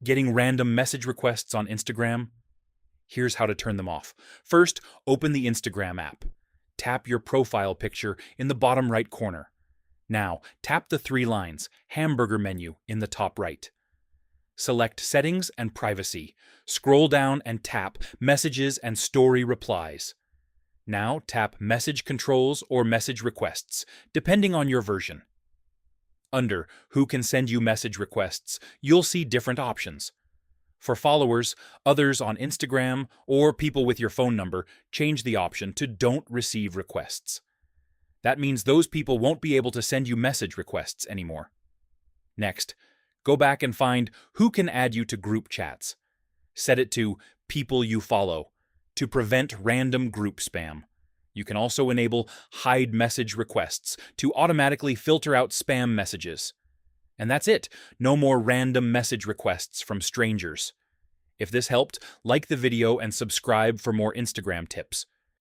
Getting random message requests on Instagram? Here's how to turn them off. First, open the Instagram app. Tap your profile picture in the bottom right corner. Now, tap the three lines, hamburger menu, in the top right. Select Settings and Privacy. Scroll down and tap Messages and Story Replies. Now tap Message Controls or Message Requests, depending on your version. Under Who can send you message requests, you'll see different options. For followers, others on Instagram, or people with your phone number, change the option to Don't Receive Requests. That means those people won't be able to send you message requests anymore. Next, go back and find Who can add you to group chats. Set it to People you follow to prevent random group spam. You can also enable Hide Message Requests to automatically filter out spam messages. And that's it. No more random message requests from strangers. If this helped, like the video and subscribe for more Instagram tips.